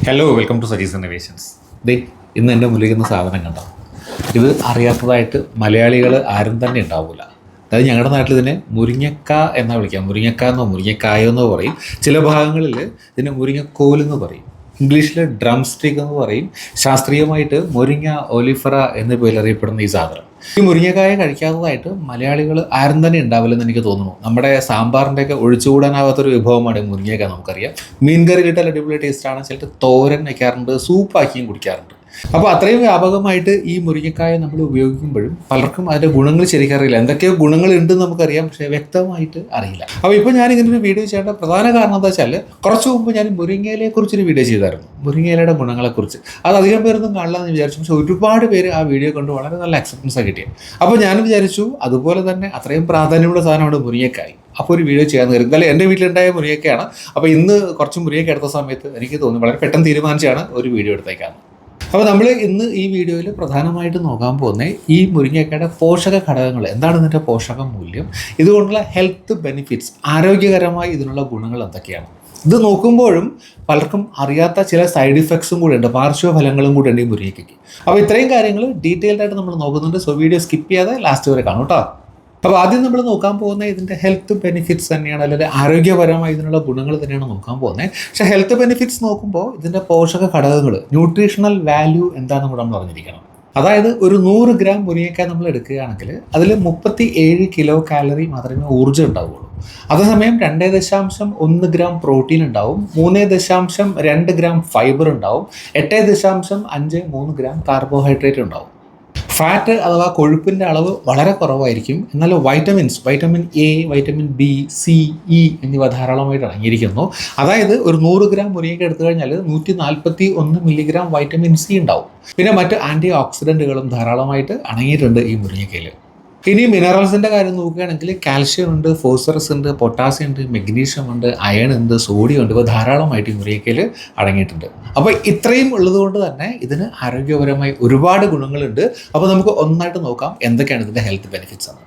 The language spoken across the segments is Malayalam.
Hello, welcome to Saji's Innovations. ഇന്ന് എൻ്റെ മുന്നിലിരിക്കുന്ന സാധനം കണ്ടോ? ഇത് അറിയാത്തതായിട്ട് മലയാളികൾ ആരും തന്നെ ഉണ്ടാവില്ല. അതായത് ഞങ്ങളുടെ നാട്ടിൽ ഇതിനെ മുരിങ്ങക്ക എന്നാ വിളിക്കാം. മുരിങ്ങക്ക എന്നോ മുരിങ്ങക്കായോ എന്നോ പറയും. ചില ഭാഗങ്ങളിൽ ഇതിനെ മുരിങ്ങക്കോലെന്ന് പറയും. ഇംഗ്ലീഷിൽ ഡ്രം സ്റ്റിക്ക് എന്ന് പറയും. ശാസ്ത്രീയമായിട്ട് മുരിങ്ങ ഒലിഫറ എന്ന പേരിൽ അറിയപ്പെടുന്ന ഈ സാധനം. ഈ മുരിങ്ങക്കായ കഴിക്കാത്തതായിട്ട് മലയാളികൾ ആരും തന്നെ ഉണ്ടാവില്ലെന്ന് എനിക്ക് തോന്നുന്നു. നമ്മുടെ സാമ്പാറിൻ്റെയൊക്കെ ഒഴിച്ചുകൂടാനാവാത്തൊരു വിഭവമാണ് മുരിങ്ങക്ക. നമുക്കറിയാം, മീൻ കറി കിട്ടാൻ അടിപൊളി ടേസ്റ്റാണ്. ചിലർ തോരൻ വയ്ക്കാറുണ്ട്, സൂപ്പാക്കിയും കുടിക്കാറുണ്ട്. അപ്പോൾ അത്രയും വ്യാപകമായിട്ട് ഈ മുരിങ്ങക്കായ നമ്മൾ ഉപയോഗിക്കുമ്പോഴും പലർക്കും അതിൻ്റെ ഗുണങ്ങൾ ശരിക്കറിയില്ല. എന്തൊക്കെയോ ഗുണങ്ങളുണ്ടെന്ന് നമുക്കറിയാം, പക്ഷേ വ്യക്തമായിട്ട് അറിയില്ല. അപ്പോൾ ഇപ്പോൾ ഞാൻ ഇങ്ങനെ ഒരു വീഡിയോ ചെയ്യേണ്ട പ്രധാന കാരണം എന്താ വെച്ചാൽ, കുറച്ച് മുമ്പ് ഞാൻ മുരിങ്ങയിലെക്കുറിച്ചൊരു വീഡിയോ ചെയ്തായിരുന്നു, മുരിങ്ങയിലയുടെ ഗുണങ്ങളെക്കുറിച്ച്. അത് അധികം പേരൊന്നും കാണില്ലെന്ന് വിചാരിച്ചു, പക്ഷേ ഒരുപാട് പേര് ആ വീഡിയോ കൊണ്ട് വളരെ നല്ല അക്സെപ്റ്റൻസാണ് കിട്ടിയത്. അപ്പോൾ ഞാൻ വിചാരിച്ചു അതുപോലെ തന്നെ അത്രയും പ്രാധാന്യമുള്ള സാധനമാണ് മുരിങ്ങക്കായ. അപ്പോൾ ഒരു വീഡിയോ ചെയ്യാൻ കയറി. എന്തായാലും എൻ്റെ വീട്ടിലുണ്ടായ മുരിങ്ങക്കയാണ്. അപ്പോൾ ഇന്ന് കുറച്ച് മുരിങ്ങക്ക എടുത്ത സമയത്ത് എനിക്ക് തോന്നി വളരെ പെട്ടെന്ന് തീരുമാനിച്ചാണ് ഒരു വീഡിയോ എടുത്തേക്കാണ്. അപ്പോൾ നമ്മൾ ഇന്ന് ഈ വീഡിയോയിൽ പ്രധാനമായിട്ട് നോക്കാൻ പോകുന്നത് ഈ മുരിങ്ങക്കയുടെ പോഷക ഘടകങ്ങൾ എന്താണ്, ഇതിൻ്റെ പോഷക മൂല്യം, ഇതുകൊണ്ടുള്ള ഹെൽത്ത് ബെനിഫിറ്റ്സ്, ആരോഗ്യകരമായി ഇതിനുള്ള ഗുണങ്ങൾ എന്തൊക്കെയാണ്. ഇത് നോക്കുമ്പോഴും പലർക്കും അറിയാത്ത ചില സൈഡ് ഇഫക്ട്സും കൂടെ ഉണ്ട്, പാർശ്വഫലങ്ങളും കൂടെ ഉണ്ട് ഈ മുരിങ്ങയ്ക്ക്. അപ്പോൾ ഇത്രയും കാര്യങ്ങൾ ഡീറ്റെയിൽഡ് ആയിട്ട് നമ്മൾ നോക്കുന്നുണ്ട്. സോ വീഡിയോ സ്കിപ്പ് ചെയ്യാതെ ലാസ്റ്റ് വരെ കാണും കേട്ടോ. അപ്പോൾ ആദ്യം നമ്മൾ നോക്കാൻ പോകുന്നത് ഇതിൻ്റെ ഹെൽത്ത് ബെനിഫിറ്റ്സ് തന്നെയാണ്, അല്ലെങ്കിൽ ആരോഗ്യപരമായി ഇതിനുള്ള ഗുണങ്ങൾ തന്നെയാണ് നോക്കാൻ പോകുന്നത്. പക്ഷേ ഹെൽത്ത് ബെനിഫിറ്റ്സ് നോക്കുമ്പോൾ ഇതിൻ്റെ പോഷക ഘടകങ്ങൾ, ന്യൂട്രീഷണൽ വാല്യൂ എന്താണെന്ന് കൂടെ നമ്മൾ അറിഞ്ഞിരിക്കണം. അതായത് ഒരു 100 ഗ്രാം മുരിങ്ങക്കായ നമ്മൾ എടുക്കുകയാണെങ്കിൽ അതിൽ 37 കിലോ കാലറി മാത്രമേ ഊർജ്ജം ഉണ്ടാവുകയുള്ളൂ. അതേസമയം 2.1 ഗ്രാം പ്രോട്ടീൻ ഉണ്ടാവും, 3.2 ഗ്രാം ഫൈബർ ഉണ്ടാവും, 8.53 ഗ്രാം കാർബോഹൈഡ്രേറ്റ് ഉണ്ടാവും. ഫാറ്റ് അഥവാ കൊഴുപ്പിൻ്റെ അളവ് വളരെ കുറവായിരിക്കും. എന്നാൽ vitamin A, vitamin B, C, E എന്നിവ ധാരാളമായിട്ട് അടങ്ങിയിരിക്കുന്നു. അതായത് ഒരു 100 ഗ്രാം മുരിങ്ങയ്ക്ക എടുത്തു കഴിഞ്ഞാൽ 141 മില്ലിഗ്രാം വൈറ്റമിൻ സി ഉണ്ടാവും. പിന്നെ മറ്റ് ആൻറ്റി ഓക്സിഡൻറ്റുകളും ധാരാളമായിട്ട് അടങ്ങിയിട്ടുണ്ട് ഈ മുരിങ്ങയ്ക്കയിൽ. ഇനി മിനറൽസിൻ്റെ കാര്യം നോക്കുകയാണെങ്കിൽ കാൽഷ്യം ഉണ്ട്, ഫോസ്ഫറസ് ഉണ്ട്, പൊട്ടാസ്യം ഉണ്ട്, മെഗ്നീഷ്യം ഉണ്ട്, അയൺ ഉണ്ട്, സോഡിയം ഉണ്ട്. ഇപ്പോൾ ധാരാളമായിട്ട് ഈ മുരിങ്ങയ്ക്കയിൽ അടങ്ങിയിട്ടുണ്ട്. അപ്പോൾ ഇത്രയും ഉള്ളതുകൊണ്ട് തന്നെ ഇതിന് ആരോഗ്യപരമായി ഒരുപാട് ഗുണങ്ങളുണ്ട്. അപ്പോൾ നമുക്ക് ഒന്നായിട്ട് നോക്കാം എന്തൊക്കെയാണ് ഇതിൻ്റെ ഹെൽത്ത് ബെനിഫിറ്റ്സ് എന്ന്.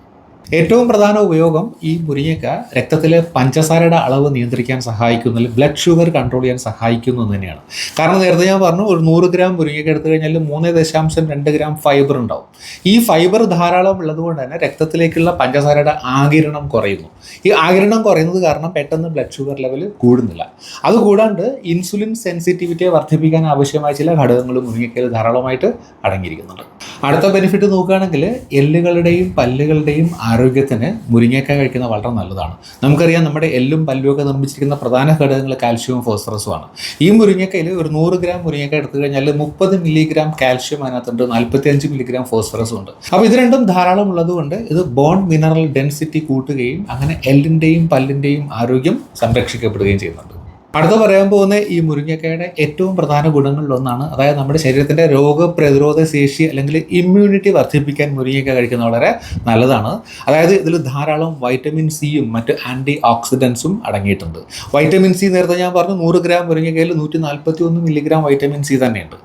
ഏറ്റവും പ്രധാന ഉപയോഗം ഈ മുരിങ്ങയ്ക്ക രക്തത്തിലെ പഞ്ചസാരയുടെ അളവ് നിയന്ത്രിക്കാൻ സഹായിക്കുന്നു, ബ്ലഡ് ഷുഗർ കൺട്രോൾ ചെയ്യാൻ സഹായിക്കുന്നു എന്ന് തന്നെയാണ്. കാരണം നേരത്തെ ഞാൻ പറഞ്ഞു, ഒരു 100 ഗ്രാം മുരിങ്ങയ്ക്ക എടുത്തു കഴിഞ്ഞാൽ 3.2 ഗ്രാം ഫൈബർ ഉണ്ടാവും. ഈ ഫൈബർ ധാരാളം ഉള്ളതുകൊണ്ട് തന്നെ രക്തത്തിലേക്കുള്ള പഞ്ചസാരയുടെ ആഗിരണം കുറയുന്നു. ഈ ആഗിരണം കുറയുന്നത് കാരണം പെട്ടെന്ന് ബ്ലഡ് ഷുഗർ ലെവൽ കൂടുന്നില്ല. അതുകൂടാണ്ട് ഇൻസുലിൻ സെൻസിറ്റിവിറ്റിയെ വർദ്ധിപ്പിക്കാൻ ആവശ്യമായ ചില ഘടകങ്ങളും മുരിങ്ങയ്ക്കയിൽ ധാരാളമായിട്ട് അടങ്ങിയിരിക്കുന്നുണ്ട്. അടുത്ത ബെനിഫിറ്റ് നോക്കുകയാണെങ്കിൽ എല്ലുകളുടെയും പല്ലുകളുടെയും ആരോഗ്യത്തിന് മുരിങ്ങയ്ക്ക കഴിക്കുന്നത് വളരെ നല്ലതാണ്. നമുക്കറിയാം, നമ്മുടെ എല്ലും പല്ലും ഒക്കെ നിർമ്മിച്ചിരിക്കുന്ന പ്രധാന ഘടകങ്ങൾ കാൽഷ്യവും ഫോസ്ഫറസുമാണ്. ഈ മുരിങ്ങയ്ക്കയിൽ ഒരു 100 ഗ്രാം മുരിങ്ങയ്ക്ക എടുത്തു കഴിഞ്ഞാൽ 30 മില്ലിഗ്രാം കാൽഷ്യം അതിനകത്തുണ്ട്, 45 മില്ലിഗ്രാം ഫോസ്ഫറസും ഉണ്ട്. അപ്പോൾ ഇത് രണ്ടും ധാരാളം ഉള്ളതുകൊണ്ട് ഇത് ബോൺ മിനറൽ ഡെൻസിറ്റി കൂട്ടുകയും അങ്ങനെ എല്ലിൻ്റെയും പല്ലിൻ്റെയും ആരോഗ്യം സംരക്ഷിക്കപ്പെടുകയും ചെയ്യുന്നുണ്ട്. അടുത്ത പറയാൻ പോകുന്ന ഈ മുരിങ്ങക്കയുടെ ഏറ്റവും പ്രധാന ഗുണങ്ങളിലൊന്നാണ്, അതായത് നമ്മുടെ ശരീരത്തിൻ്റെ രോഗപ്രതിരോധ ശേഷി അല്ലെങ്കിൽ ഇമ്മ്യൂണിറ്റി വർദ്ധിപ്പിക്കാൻ മുരിങ്ങക്ക കഴിക്കുന്നത് വളരെ നല്ലതാണ്. അതായത് ഇതിൽ ധാരാളം വൈറ്റമിൻ സിയും മറ്റ് ആൻറ്റി ഓക്സിഡൻസും അടങ്ങിയിട്ടുണ്ട്. വൈറ്റമിൻ സി നേരത്തെ ഞാൻ പറഞ്ഞു, 100 ഗ്രാം മുരിങ്ങക്കയിൽ 141 മില്ലിഗ്രാം വൈറ്റമിൻ സി തന്നെയുണ്ട്.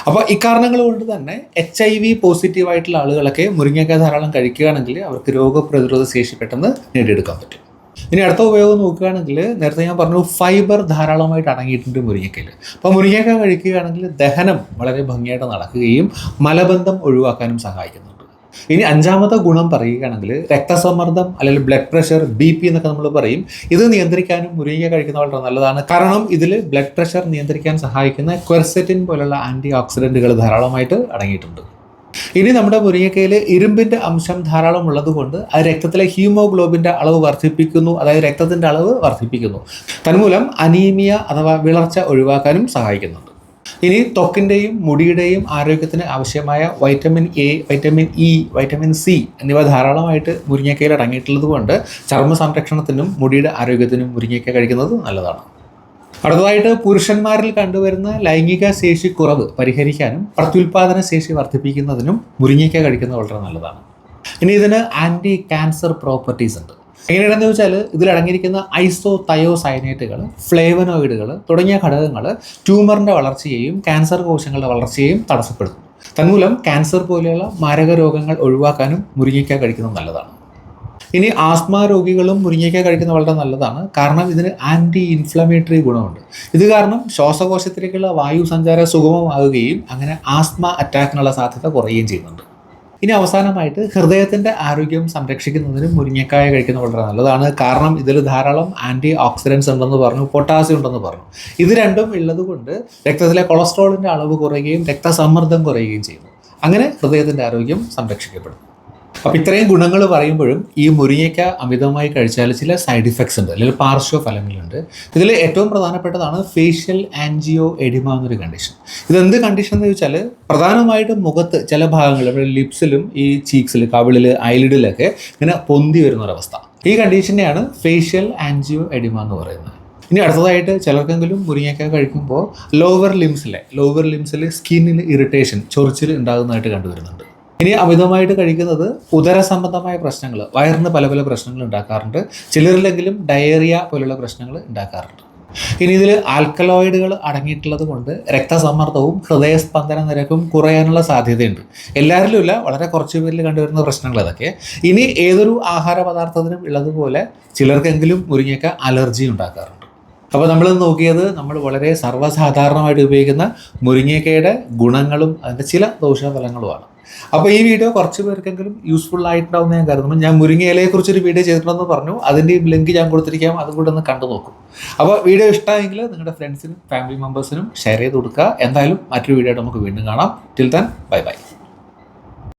അപ്പോൾ ഇക്കാരണങ്ങൾ കൊണ്ട് തന്നെ HIV പോസിറ്റീവായിട്ടുള്ള ആളുകളൊക്കെ മുരിങ്ങക്ക ധാരാളം കഴിക്കുകയാണെങ്കിൽ അവർക്ക് രോഗപ്രതിരോധ ശേഷി പെട്ടെന്ന് നേടിയെടുക്കാൻ പറ്റും. ഇനി അടുത്ത ഉപയോഗം നോക്കുകയാണെങ്കിൽ നേരത്തെ ഞാൻ പറഞ്ഞു, ഫൈബർ ധാരാളമായിട്ട് അടങ്ങിയിട്ടുണ്ട് മുരിങ്ങക്കയിൽ. അപ്പോൾ മുരിങ്ങക്ക കഴിക്കുകയാണെങ്കിൽ ദഹനം വളരെ ഭംഗിയായിട്ട് നടക്കുകയും മലബന്ധം ഒഴിവാക്കാനും സഹായിക്കുന്നുണ്ട്. ഇനി അഞ്ചാമത്തെ ഗുണം പറയുകയാണെങ്കിൽ രക്തസമ്മർദ്ദം അല്ലെങ്കിൽ ബ്ലഡ് പ്രഷർ, BP എന്നൊക്കെ നമ്മൾ പറയും, ഇത് നിയന്ത്രിക്കാനും മുരിങ്ങ കഴിക്കുന്നത് വളരെ നല്ലതാണ്. കാരണം ഇതിൽ ബ്ലഡ് പ്രഷർ നിയന്ത്രിക്കാൻ സഹായിക്കുന്ന ക്വെർസെറ്റിൻ പോലുള്ള ആൻറ്റി ഓക്സിഡൻറ്റുകൾ ധാരാളമായിട്ട് അടങ്ങിയിട്ടുണ്ട്. ഇനി നമ്മുടെ മുരിങ്ങക്കയിൽ ഇരുമ്പിൻ്റെ അംശം ധാരാളം ഉള്ളതുകൊണ്ട് അത് രക്തത്തിലെ ഹീമോഗ്ലോബിൻ്റെ അളവ് വർദ്ധിപ്പിക്കുന്നു, അതായത് രക്തത്തിൻ്റെ അളവ് വർദ്ധിപ്പിക്കുന്നു. തന്മൂലം അനീമിയ അഥവാ വിളർച്ച ഒഴിവാക്കാനും സഹായിക്കുന്നുണ്ട്. ഇനി ത്വക്കിൻ്റെയും മുടിയുടെയും ആരോഗ്യത്തിന് ആവശ്യമായ vitamin A, vitamin E, vitamin C എന്നിവ ധാരാളമായിട്ട് മുരിങ്ങക്കയിൽ അടങ്ങിയിട്ടുള്ളത് കൊണ്ട് ചർമ്മ സംരക്ഷണത്തിനും മുടിയുടെ ആരോഗ്യത്തിനും മുരിങ്ങക്ക കഴിക്കുന്നത് നല്ലതാണ്. അടുത്തതായിട്ട് പുരുഷന്മാരിൽ കണ്ടുവരുന്ന ലൈംഗിക ശേഷി കുറവ് പരിഹരിക്കാനും പ്രത്യുൽപാദന ശേഷി വർദ്ധിപ്പിക്കുന്നതിനും മുരിങ്ങയ്ക്ക കഴിക്കുന്നത് വളരെ നല്ലതാണ്. ഇനി ഇതിന് ആൻറ്റി ക്യാൻസർ പ്രോപ്പർട്ടീസ് ഉണ്ട്. എങ്ങനെയാണെന്ന് വെച്ചാൽ ഇതിലടങ്ങിയിരിക്കുന്ന ഐസോതയോസയനേറ്റുകൾ, ഫ്ലേവനോയിഡുകൾ തുടങ്ങിയ ഘടകങ്ങൾ ട്യൂമറിൻ്റെ വളർച്ചയെയും ക്യാൻസർ കോശങ്ങളുടെ വളർച്ചയെയും തടസ്സപ്പെടുത്തുന്നു. തന്മൂലം ക്യാൻസർ പോലെയുള്ള മാരക രോഗങ്ങൾ ഒഴിവാക്കാനും മുരിങ്ങയ്ക്ക കഴിക്കുന്നത് നല്ലതാണ്. ഇനി ആസ്മ രോഗികളും മുരിങ്ങയ്ക്ക കഴിക്കുന്നത് വളരെ നല്ലതാണ്. കാരണം ഇതിന് ആൻറ്റി ഇൻഫ്ലമേറ്ററി ഗുണമുണ്ട്. ഇത് കാരണം ശ്വാസകോശത്തിലേക്കുള്ള വായു സഞ്ചാരം സുഗമമാകുകയും അങ്ങനെ ആസ്മ അറ്റാക്കിനുള്ള സാധ്യത കുറയുകയും ചെയ്യുന്നുണ്ട്. ഇനി അവസാനമായിട്ട് ഹൃദയത്തിൻ്റെ ആരോഗ്യം സംരക്ഷിക്കുന്നതിനും മുരിങ്ങക്കായ കഴിക്കുന്നത് വളരെ നല്ലതാണ്. കാരണം ഇതിൽ ധാരാളം ആൻറ്റി ഓക്സിഡൻസ് ഉണ്ടെന്ന് പറഞ്ഞു, പൊട്ടാസ്യം ഉണ്ടെന്ന് പറഞ്ഞു. ഇത് രണ്ടും ഉള്ളതുകൊണ്ട് രക്തത്തിലെ കൊളസ്ട്രോളിൻ്റെ അളവ് കുറയുകയും രക്തസമ്മർദ്ദം കുറയുകയും ചെയ്യുന്നു. അങ്ങനെ ഹൃദയത്തിൻ്റെ ആരോഗ്യം സംരക്ഷിക്കപ്പെടും. അപ്പോൾ ഇത്രയും ഗുണങ്ങൾ പറയുമ്പോഴും ഈ മുരിങ്ങയ്ക്ക അമിതമായി കഴിച്ചാൽ ചില സൈഡ് ഇഫക്ട്സ് ഉണ്ട്, അല്ലെങ്കിൽ പാർശ്വഫലങ്ങളുണ്ട്. ഇതിൽ ഏറ്റവും പ്രധാനപ്പെട്ടതാണ് ഫേഷ്യൽ ആൻജിയോ എഡിമ എന്നൊരു കണ്ടീഷൻ. ഇതെന്ത് കണ്ടീഷൻ എന്ന് ചോദിച്ചാൽ പ്രധാനമായിട്ടും മുഖത്ത് ചില ഭാഗങ്ങൾ, നമ്മുടെ ലിപ്സിലും ഈ ചീക്സിൽ, കവിളിൽ, ഐലിഡിലൊക്കെ ഇങ്ങനെ പൊന്തി വരുന്നൊരവസ്ഥ. ഈ കണ്ടീഷനെയാണ് ഫേഷ്യൽ ആൻജിയോ എഡിമ എന്ന് പറയുന്നത്. ഇനി അടുത്തതായിട്ട് ചിലർക്കെങ്കിലും മുരിങ്ങയ്ക്ക കഴിക്കുമ്പോൾ ലോവർ ലിംസിൽ സ്കിന്നിൽ ഇറിറ്റേഷൻ, ചൊറിച്ചിൽ ഉണ്ടാകുന്നതായിട്ട് കണ്ടുവരുന്നുണ്ട്. ഇനി അമിതമായിട്ട് കഴിക്കുന്നത് ഉദര സംബന്ധമായ പ്രശ്നങ്ങൾ, വയറിന് പല പല പ്രശ്നങ്ങൾ ഉണ്ടാക്കാറുണ്ട്. ചിലരിലെങ്കിലും ഡയേറിയ പോലുള്ള പ്രശ്നങ്ങൾ ഉണ്ടാക്കാറുണ്ട്. ഇനി ഇതിൽ ആൽക്കലോയിഡുകൾ അടങ്ങിയിട്ടുള്ളത് കൊണ്ട് രക്തസമ്മർദ്ദവും ഹൃദയസ്പന്ദന നിരക്കും കുറയാനുള്ള സാധ്യതയുണ്ട്. എല്ലാവരിലും ഇല്ല, വളരെ കുറച്ച് പേരിൽ കണ്ടുവരുന്ന പ്രശ്നങ്ങൾ അതൊക്കെ. ഇനി ഏതൊരു ആഹാര പദാർത്ഥത്തിനും ഉള്ളതുപോലെ ചിലർക്കെങ്കിലും മുരിങ്ങയ്ക്ക അലർജി ഉണ്ടാക്കാറുണ്ട്. അപ്പോൾ നമ്മൾ നോക്കിയത് നമ്മൾ വളരെ സർവ്വസാധാരണമായിട്ട് ഉപയോഗിക്കുന്ന മുരിങ്ങയ്ക്കയുടെ ഗുണങ്ങളും അതിൻ്റെ ചില ദോഷഫലങ്ങളുമാണ്. അപ്പോൾ ഈ വീഡിയോ കുറച്ച് പേർക്കെങ്കിലും യൂസ്ഫുൾ ആയിട്ടുണ്ടാവുമെന്ന് ഞാൻ കരുതുന്നു. ഞാൻ മുരിങ്ങയിലയെക്കുറിച്ചൊരു വീഡിയോ ചെയ്തിട്ടുണ്ടെന്ന് പറഞ്ഞു, അതിൻ്റെയും ലിങ്ക് ഞാൻ കൊടുത്തിരിക്കാം, അതും കൂടെ ഒന്ന് കണ്ടു നോക്കും. അപ്പോൾ വീഡിയോ ഇഷ്ടമായെങ്കിൽ നിങ്ങളുടെ ഫ്രണ്ട്സിനും ഫാമിലി മെമ്പേഴ്സിനും ഷെയർ ചെയ്ത് കൊടുക്കുക. എന്തായാലും മറ്റൊരു വീഡിയോ ആയിട്ട് നമുക്ക് വീണ്ടും കാണാം. Till then bye bye.